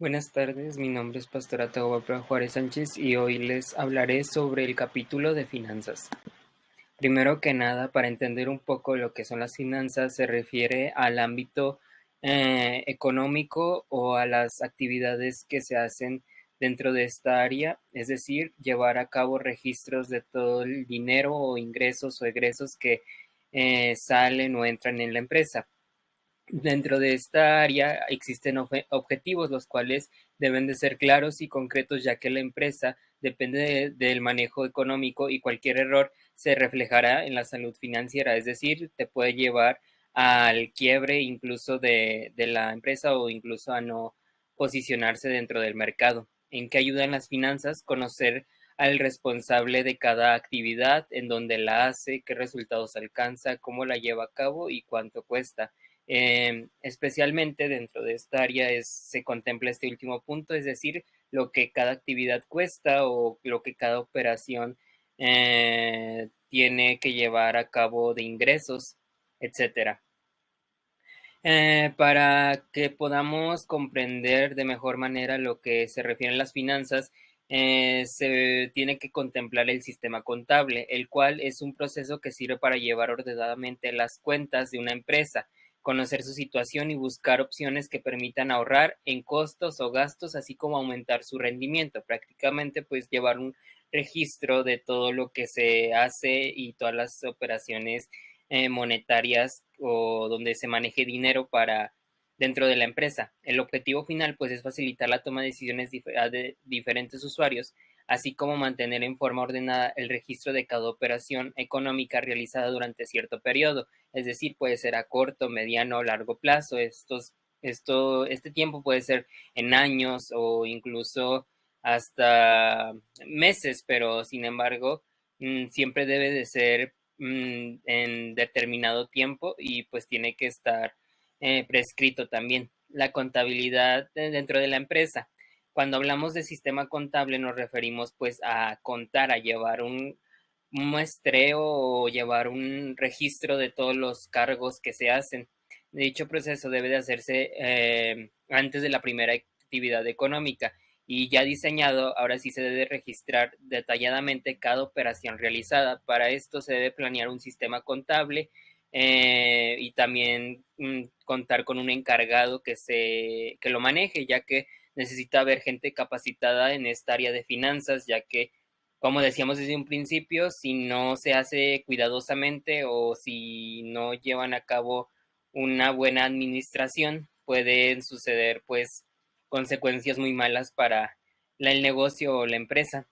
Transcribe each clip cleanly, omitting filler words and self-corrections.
Buenas tardes, mi nombre es Pastora Atahualpa Juárez Sánchez y hoy les hablaré sobre el capítulo de finanzas. Primero que nada, para entender un poco lo que son las finanzas, se refiere al ámbito económico o a las actividades que se hacen dentro de esta área, es decir, llevar a cabo registros de todo el dinero o ingresos o egresos que salen o entran en la empresa. Dentro de esta área existen objetivos los cuales deben de ser claros y concretos, ya que la empresa depende del manejo económico y cualquier error se reflejará en la salud financiera, es decir, te puede llevar al quiebre incluso de la empresa o incluso a no posicionarse dentro del mercado. ¿En qué ayudan las finanzas? Conocer al responsable de cada actividad, en dónde la hace, qué resultados alcanza, cómo la lleva a cabo y cuánto cuesta. Especialmente dentro de esta área se contempla este último punto, es decir, lo que cada actividad cuesta o lo que cada operación tiene que llevar a cabo de ingresos, etcétera. Para que podamos comprender de mejor manera lo que se refiere a las finanzas, se tiene que contemplar el sistema contable, el cual es un proceso que sirve para llevar ordenadamente las cuentas de una empresa, conocer su situación y buscar opciones que permitan ahorrar en costos o gastos, así como aumentar su rendimiento. Prácticamente, pues llevar un registro de todo lo que se hace y todas las operaciones monetarias o donde se maneje dinero para dentro de la empresa. El objetivo final pues es facilitar la toma de decisiones de diferentes usuarios, así como mantener en forma ordenada el registro de cada operación económica realizada durante cierto periodo, es decir, puede ser a corto, mediano o largo plazo. Este tiempo puede ser en años o incluso hasta meses, pero sin embargo, siempre debe de ser en determinado tiempo y pues tiene que estar prescrito también. La contabilidad dentro de la empresa. Cuando hablamos de sistema contable nos referimos pues a contar, a llevar un muestreo o llevar un registro de todos los cargos que se hacen. Dicho proceso debe de hacerse antes de la primera actividad económica y ya diseñado, ahora sí se debe registrar detalladamente cada operación realizada. Para esto se debe planear un sistema contable y también contar con un encargado que lo maneje, ya que necesita haber gente capacitada en esta área de finanzas, ya que, como decíamos desde un principio, si no se hace cuidadosamente o si no llevan a cabo una buena administración, pueden suceder pues consecuencias muy malas para el negocio o la empresa.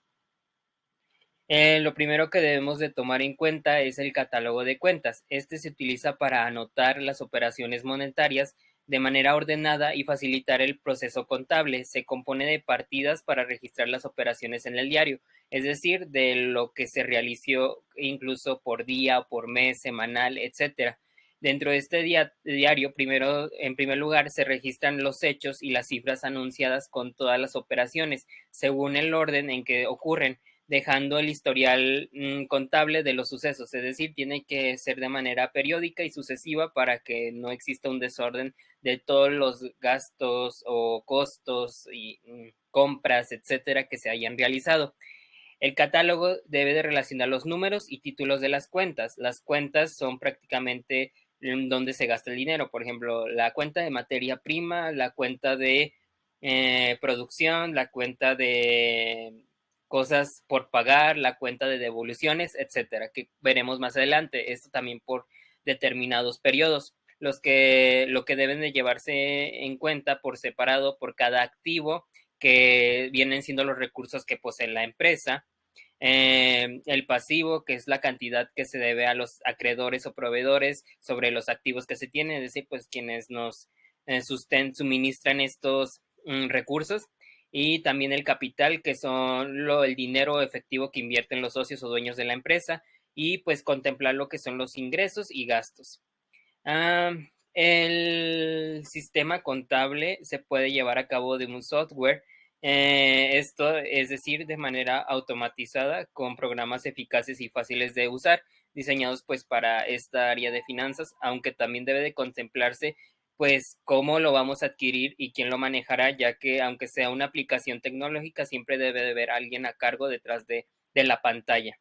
Lo primero que debemos de tomar en cuenta es el catálogo de cuentas. Este se utiliza para anotar las operaciones monetarias de manera ordenada y facilitar el proceso contable. Se compone de partidas para registrar las operaciones en el diario, es decir, de lo que se realizó incluso por día, por mes, semanal, etcétera. Dentro de este diario, en primer lugar, se registran los hechos y las cifras anunciadas con todas las operaciones, según el orden en que ocurren, dejando el historial contable de los sucesos, es decir, tiene que ser de manera periódica y sucesiva para que no exista un desorden de todos los gastos o costos y compras, etcétera, que se hayan realizado. El catálogo debe de relacionar los números y títulos de las cuentas. Las cuentas son prácticamente donde se gasta el dinero. Por ejemplo, la cuenta de materia prima, la cuenta de producción, la cuenta de cosas por pagar, la cuenta de devoluciones, etcétera, que veremos más adelante. Esto también por determinados periodos. Lo que deben de llevarse en cuenta por separado por cada activo, que vienen siendo los recursos que posee la empresa, el pasivo, que es la cantidad que se debe a los acreedores o proveedores sobre los activos que se tienen, es decir, pues quienes nos suministran estos recursos, y también el capital, que son el dinero efectivo que invierten los socios o dueños de la empresa, y pues contemplar lo que son los ingresos y gastos. Ah, el sistema contable se puede llevar a cabo de un software, esto es decir, de manera automatizada con programas eficaces y fáciles de usar, diseñados pues para esta área de finanzas, aunque también debe de contemplarse pues cómo lo vamos a adquirir y quién lo manejará, ya que aunque sea una aplicación tecnológica, siempre debe de haber alguien a cargo detrás de la pantalla.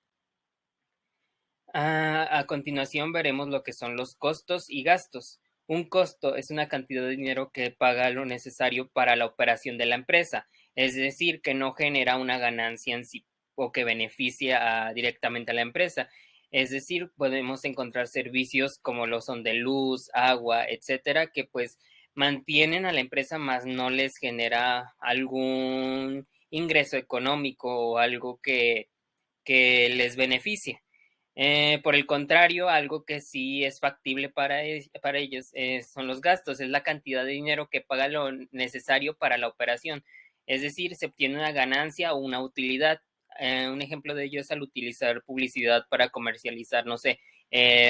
A continuación veremos lo que son los costos y gastos. Un costo es una cantidad de dinero que paga lo necesario para la operación de la empresa, es decir, que no genera una ganancia en sí o que beneficia directamente a la empresa. Es decir, podemos encontrar servicios como lo son de luz, agua, etcétera, que pues mantienen a la empresa, más no les genera algún ingreso económico o algo que les beneficie. Por el contrario, algo que sí es factible para ellos son los gastos, es la cantidad de dinero que paga lo necesario para la operación. Es decir, se obtiene una ganancia o una utilidad. Un ejemplo de ello es al utilizar publicidad para comercializar, no sé,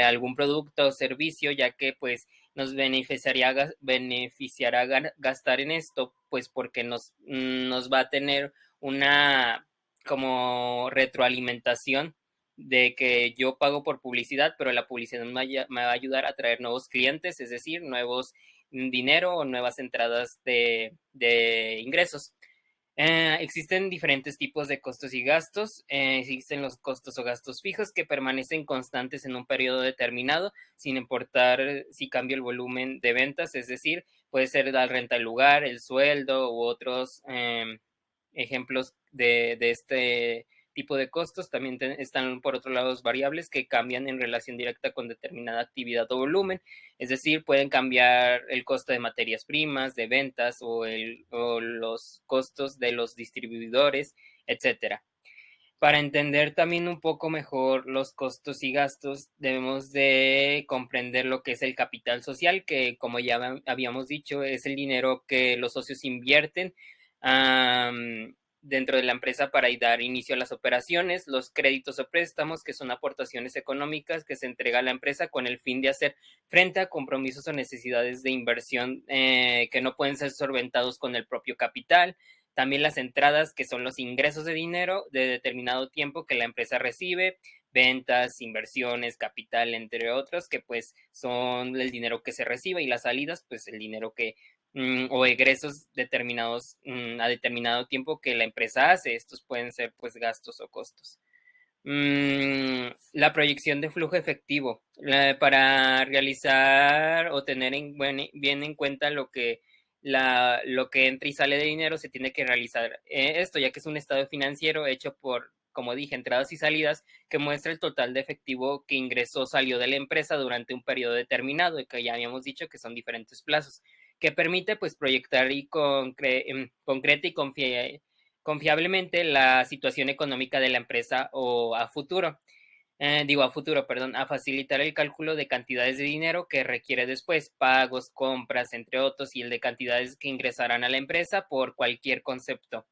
algún producto o servicio, ya que pues nos beneficiará gastar en esto, pues porque nos va a tener una como retroalimentación de que yo pago por publicidad, pero la publicidad me va a ayudar a traer nuevos clientes, es decir, nuevos dinero o nuevas entradas de ingresos. Existen diferentes tipos de costos y gastos. Existen los costos o gastos fijos que permanecen constantes en un periodo determinado, sin importar si cambia el volumen de ventas, es decir, puede ser la renta del lugar, el sueldo u otros ejemplos de este tipo de costos. También están, por otro lado, los variables que cambian en relación directa con determinada actividad o volumen. Es decir, pueden cambiar el costo de materias primas, de ventas o los costos de los distribuidores, etcétera. Para entender también un poco mejor los costos y gastos, debemos de comprender lo que es el capital social, que como ya habíamos dicho, es el dinero que los socios invierten dentro de la empresa para dar inicio a las operaciones, los créditos o préstamos, que son aportaciones económicas que se entrega a la empresa con el fin de hacer frente a compromisos o necesidades de inversión que no pueden ser solventados con el propio capital. También las entradas, que son los ingresos de dinero de determinado tiempo que la empresa recibe, ventas, inversiones, capital, entre otros, que pues son el dinero que se recibe, y las salidas, pues el dinero o egresos determinados a determinado tiempo que la empresa hace. Estos pueden ser pues gastos o costos. La proyección de flujo efectivo. Para realizar o tener bien en cuenta lo que entra y sale de dinero, se tiene que realizar esto, ya que es un estado financiero hecho por, como dije, entradas y salidas, que muestra el total de efectivo que ingresó o salió de la empresa durante un periodo determinado, y que ya habíamos dicho que son diferentes plazos, que permite pues proyectar y concreta y confiablemente la situación económica de la empresa o a futuro. A futuro, perdón, a facilitar el cálculo de cantidades de dinero que requiere después, pagos, compras, entre otros, y el de cantidades que ingresarán a la empresa por cualquier concepto.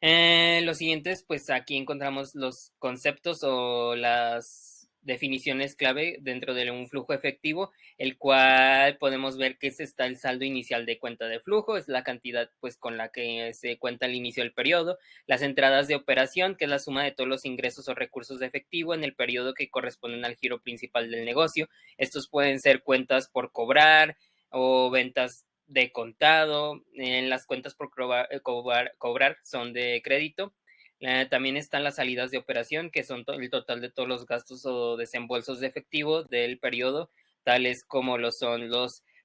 Los siguientes, pues aquí encontramos los conceptos o las definiciones clave dentro de un flujo efectivo, el cual podemos ver que está el saldo inicial de cuenta de flujo, es la cantidad pues con la que se cuenta al inicio del periodo, las entradas de operación, que es la suma de todos los ingresos o recursos de efectivo en el periodo que corresponden al giro principal del negocio. Estos pueden ser cuentas por cobrar o ventas de contado. En las cuentas por cobrar son de crédito. También están las salidas de operación, que son el total de todos los gastos o desembolsos de efectivo del periodo, tales como lo son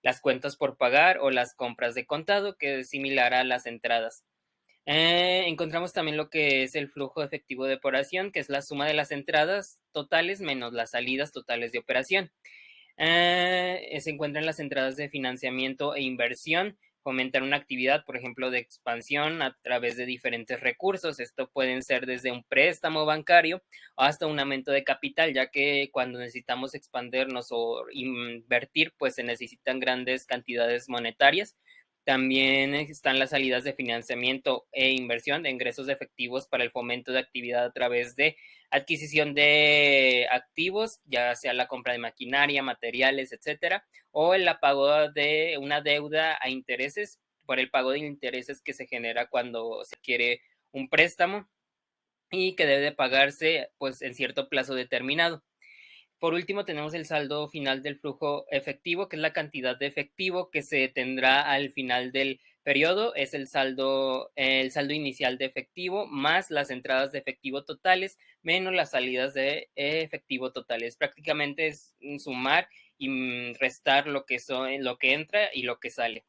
las cuentas por pagar o las compras de contado, que es similar a las entradas. Encontramos también lo que es el flujo efectivo de operación, que es la suma de las entradas totales menos las salidas totales de operación. Se encuentran las entradas de financiamiento e inversión, fomentar una actividad, por ejemplo, de expansión a través de diferentes recursos. Esto pueden ser desde un préstamo bancario hasta un aumento de capital, ya que cuando necesitamos expandernos o invertir, pues se necesitan grandes cantidades monetarias. También están las salidas de financiamiento e inversión de ingresos efectivos para el fomento de actividad a través de adquisición de activos, ya sea la compra de maquinaria, materiales, etcétera, o el pago de una deuda a intereses por el pago de intereses que se genera cuando se adquiere un préstamo y que debe de pagarse pues en cierto plazo determinado. Por último, tenemos el saldo final del flujo efectivo, que es la cantidad de efectivo que se tendrá al final del periodo. Es el saldo inicial de efectivo más las entradas de efectivo totales menos las salidas de efectivo totales. Prácticamente es sumar y restar lo que entra y lo que sale.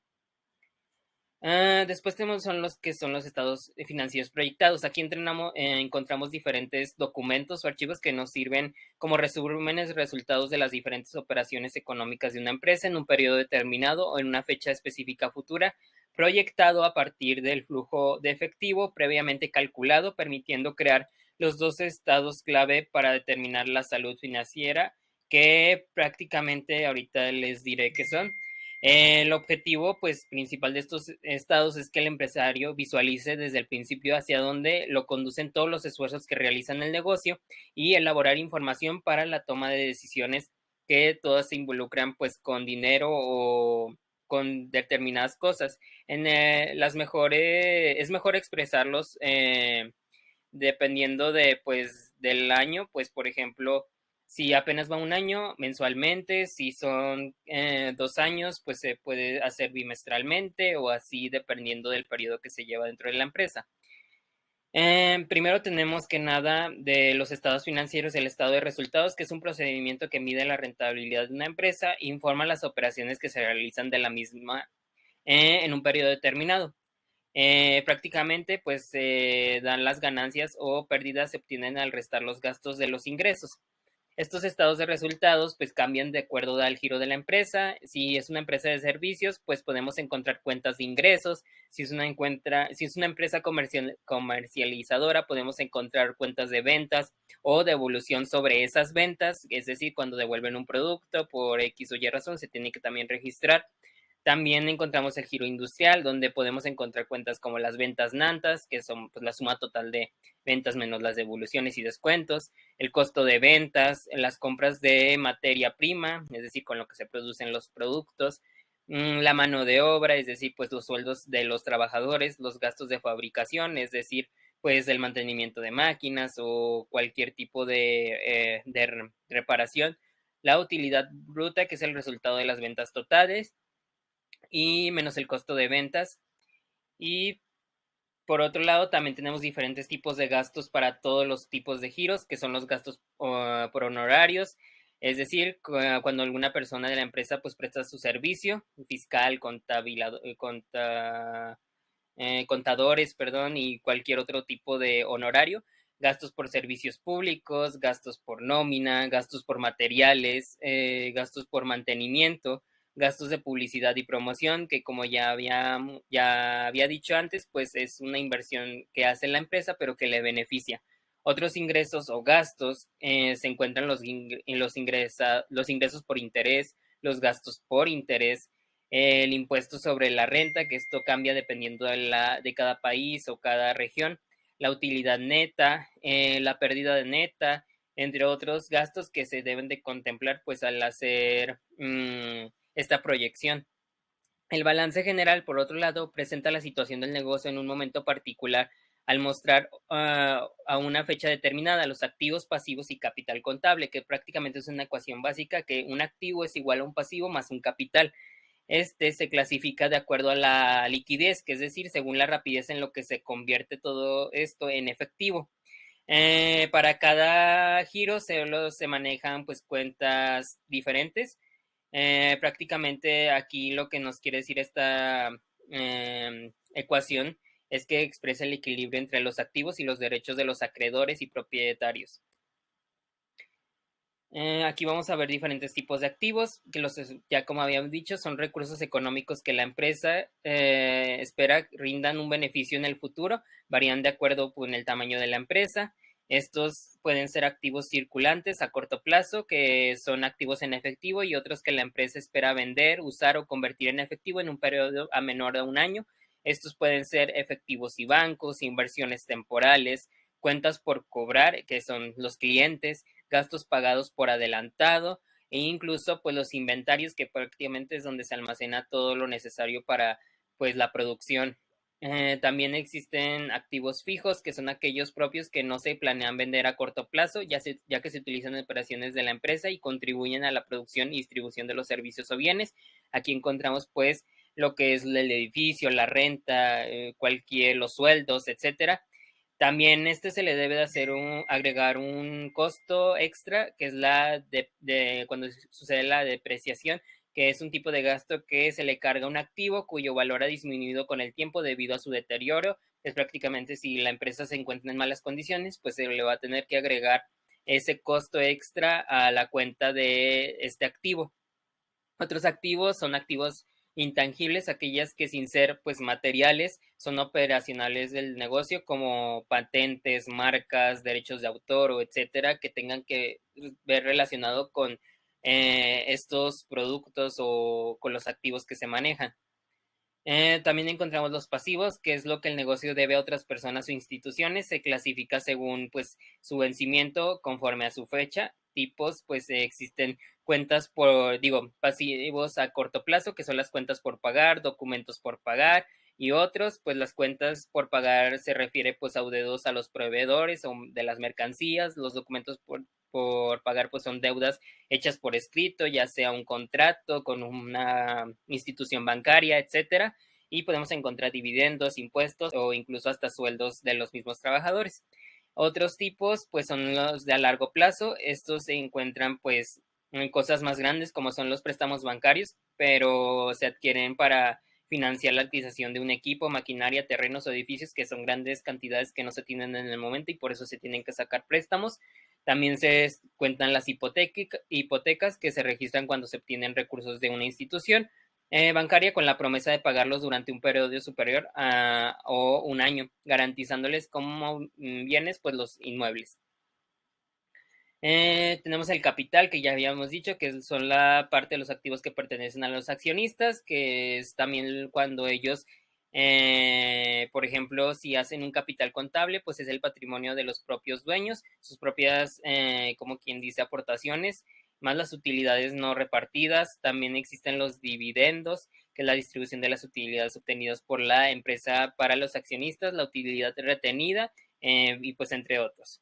Después tenemos son los estados financieros proyectados. Aquí encontramos diferentes documentos o archivos que nos sirven como resúmenes de resultados de las diferentes operaciones económicas de una empresa en un periodo determinado o en una fecha específica futura, proyectado a partir del flujo de efectivo previamente calculado, permitiendo crear los dos estados clave para determinar la salud financiera, que prácticamente ahorita les diré qué son. El objetivo, pues, principal de estos estados es que el empresario visualice desde el principio hacia dónde lo conducen todos los esfuerzos que realizan el negocio y elaborar información para la toma de decisiones que todas se involucran, pues, con dinero o con determinadas cosas. Es mejor expresarlos dependiendo de, pues, del año, pues, por ejemplo, si apenas va un año, mensualmente, si son 2 años, pues se puede hacer bimestralmente o así dependiendo del periodo que se lleva dentro de la empresa. Primero tenemos que nada de los estados financieros, el estado de resultados, que es un procedimiento que mide la rentabilidad de una empresa e informa las operaciones que se realizan de la misma en un periodo determinado. Prácticamente pues se dan las ganancias o pérdidas se obtienen al restar los gastos de los ingresos. Estos estados de resultados pues cambian de acuerdo al giro de la empresa. Si es una empresa de servicios, pues podemos encontrar cuentas de ingresos. Si es una empresa comercializadora, podemos encontrar cuentas de ventas o de evolución sobre esas ventas. Es decir, cuando devuelven un producto por X o Y razón, se tiene que también registrar. También encontramos el giro industrial, donde podemos encontrar cuentas como las ventas nantas, que son pues, la suma total de ventas menos las devoluciones y descuentos, el costo de ventas, las compras de materia prima, es decir, con lo que se producen los productos, la mano de obra, es decir, pues los sueldos de los trabajadores, los gastos de fabricación, es decir, pues el mantenimiento de máquinas o cualquier tipo de reparación, la utilidad bruta, que es el resultado de las ventas totales, y menos el costo de ventas. Y por otro lado, también tenemos diferentes tipos de gastos para todos los tipos de giros, que son los gastos por honorarios, es decir, cuando alguna persona de la empresa pues presta su servicio, fiscal, contadores, perdón, y cualquier otro tipo de honorario, gastos por servicios públicos, gastos por nómina, gastos por materiales, gastos por mantenimiento, gastos de publicidad y promoción, que como ya había dicho antes, pues es una inversión que hace la empresa, pero que le beneficia. Otros ingresos o gastos se encuentran los ingresos por interés, los gastos por interés, el impuesto sobre la renta, que esto cambia dependiendo de cada país o cada región, la utilidad neta, la pérdida de neta, entre otros gastos que se deben de contemplar pues al hacer esta proyección. El balance general, por otro lado, presenta la situación del negocio en un momento particular al mostrar a una fecha determinada los activos, pasivos y capital contable, que prácticamente es una ecuación básica que un activo es igual a un pasivo más un capital. Este se clasifica de acuerdo a la liquidez, que es decir, según la rapidez en lo que se convierte todo esto en efectivo. Para cada giro se manejan pues cuentas diferentes. Prácticamente aquí lo que nos quiere decir esta ecuación es que expresa el equilibrio entre los activos y los derechos de los acreedores y propietarios. Aquí vamos a ver diferentes tipos de activos, que ya como habíamos dicho, son recursos económicos que la empresa espera rindan un beneficio en el futuro, varían de acuerdo con el tamaño de la empresa. Estos pueden ser activos circulantes a corto plazo, que son activos en efectivo, y otros que la empresa espera vender, usar o convertir en efectivo en un periodo a menor de un año. Estos pueden ser efectivos y bancos, inversiones temporales, cuentas por cobrar, que son los clientes, gastos pagados por adelantado e incluso pues los inventarios, que prácticamente es donde se almacena todo lo necesario para pues la producción. También existen activos fijos, que son aquellos propios que no se planean vender a corto plazo, ya que se utilizan en operaciones de la empresa y contribuyen a la producción y distribución de los servicios o bienes. Aquí encontramos pues lo que es el edificio, la renta, los sueldos, etcétera. También se le debe de agregar un costo extra, que es cuando sucede la depreciación, que es un tipo de gasto que se le carga a un activo cuyo valor ha disminuido con el tiempo debido a su deterioro. Es prácticamente si la empresa se encuentra en malas condiciones, pues se le va a tener que agregar ese costo extra a la cuenta de este activo. Otros activos son activos intangibles, aquellas que sin ser pues materiales son operacionales del negocio como patentes, marcas, derechos de autor o etcétera, que tengan que ver relacionado con estos productos o con los activos que se manejan. También encontramos los pasivos, que es lo que el negocio debe a otras personas o instituciones. Se clasifica según pues su vencimiento conforme a su fecha. Tipos, pues existen pasivos a corto plazo, que son las cuentas por pagar, documentos por pagar, y otros, pues las cuentas por pagar se refiere pues a deudos a los proveedores o de las mercancías. Los documentos por pagar pues son deudas hechas por escrito, ya sea un contrato con una institución bancaria, etcétera, y podemos encontrar dividendos, impuestos o incluso hasta sueldos de los mismos trabajadores. Otros tipos pues son los de a largo plazo. Estos se encuentran pues en cosas más grandes como son los préstamos bancarios, pero se adquieren para financiar la adquisición de un equipo, maquinaria, terrenos o edificios, que son grandes cantidades que no se tienen en el momento y por eso se tienen que sacar préstamos. También se cuentan las hipotecas que se registran cuando se obtienen recursos de una institución bancaria con la promesa de pagarlos durante un periodo superior a o un año, garantizándoles como bienes pues los inmuebles. Tenemos el capital, que ya habíamos dicho, que son la parte de los activos que pertenecen a los accionistas, que es también cuando ellos, por ejemplo, si hacen un capital contable, pues es el patrimonio de los propios dueños, sus propias, como quien dice, aportaciones, más las utilidades no repartidas. También existen los dividendos, que es la distribución de las utilidades obtenidas por la empresa para los accionistas, la utilidad retenida, y pues entre otros.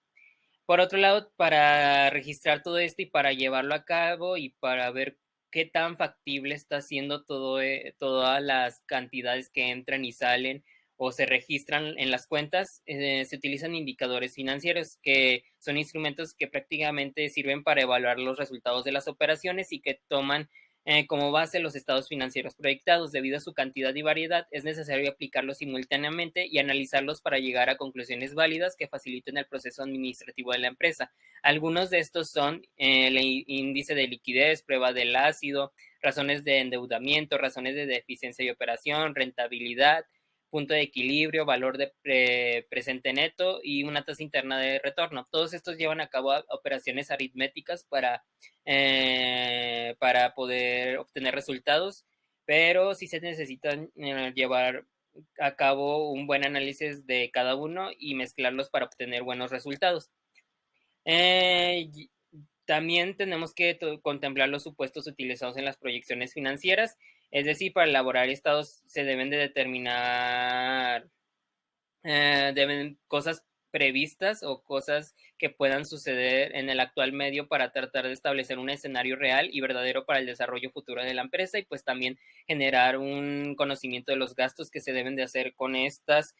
Por otro lado, para registrar todo esto y para llevarlo a cabo y para ver qué tan factible está siendo todas las cantidades que entran y salen o se registran en las cuentas, se utilizan indicadores financieros, que son instrumentos que prácticamente sirven para evaluar los resultados de las operaciones y que toman como base los estados financieros proyectados. Debido a su cantidad y variedad, es necesario aplicarlos simultáneamente y analizarlos para llegar a conclusiones válidas que faciliten el proceso administrativo de la empresa. Algunos de estos son el índice de liquidez, prueba del ácido, razones de endeudamiento, razones de deficiencia y operación, rentabilidad, punto de equilibrio, valor de presente neto y una tasa interna de retorno. Todos estos llevan a cabo operaciones aritméticas para poder obtener resultados, pero sí se necesitan llevar a cabo un buen análisis de cada uno y mezclarlos para obtener buenos resultados. Eh, También tenemos que contemplar los supuestos utilizados en las proyecciones financieras, es decir, para elaborar estados se deben de determinar deben cosas previstas o cosas que puedan suceder en el actual medio para tratar de establecer un escenario real y verdadero para el desarrollo futuro de la empresa y pues también generar un conocimiento de los gastos que se deben de hacer con estas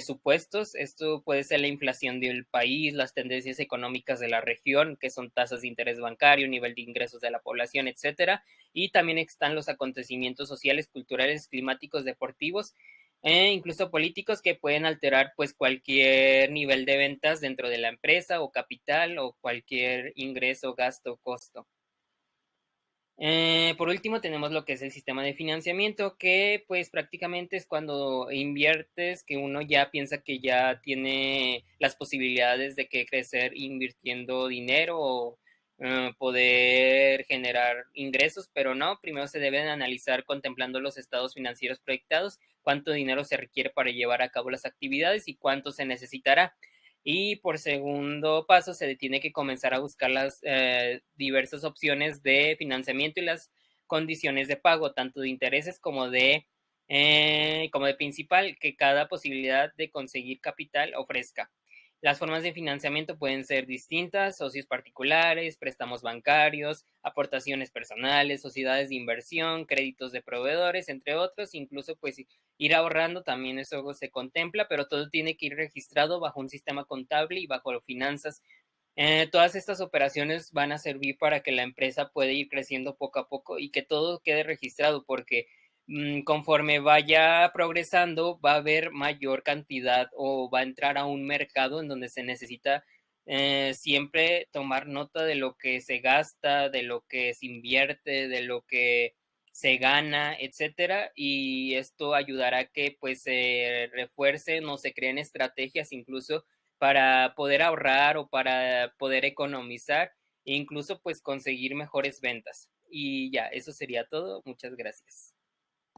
supuestos. Esto puede ser la inflación del país, las tendencias económicas de la región, que son tasas de interés bancario, nivel de ingresos de la población, etcétera. Y también están los acontecimientos sociales, culturales, climáticos, deportivos incluso políticos que pueden alterar pues cualquier nivel de ventas dentro de la empresa o capital o cualquier ingreso, gasto, costo. Por último tenemos lo que es el sistema de financiamiento, que pues prácticamente es cuando inviertes, que uno ya piensa que ya tiene las posibilidades de que crecer invirtiendo dinero o poder generar ingresos, pero no, primero se deben analizar contemplando los estados financieros proyectados, cuánto dinero se requiere para llevar a cabo las actividades y cuánto se necesitará. Y por segundo paso, se tiene que comenzar a buscar las diversas opciones de financiamiento y las condiciones de pago, tanto de intereses como de como de principal, que cada posibilidad de conseguir capital ofrezca. Las formas de financiamiento pueden ser distintas: socios particulares, préstamos bancarios, aportaciones personales, sociedades de inversión, créditos de proveedores, entre otros. Incluso pues ir ahorrando también eso se contempla, pero todo tiene que ir registrado bajo un sistema contable y bajo finanzas. Todas estas operaciones van a servir para que la empresa pueda ir creciendo poco a poco y que todo quede registrado, porque conforme vaya progresando va a haber mayor cantidad o va a entrar a un mercado en donde se necesita siempre tomar nota de lo que se gasta, de lo que se invierte, de lo que se gana, etcétera, y esto ayudará a que pues se refuercen o se creen estrategias incluso para poder ahorrar o para poder economizar e incluso pues conseguir mejores ventas. Y ya, eso sería todo. Muchas gracias.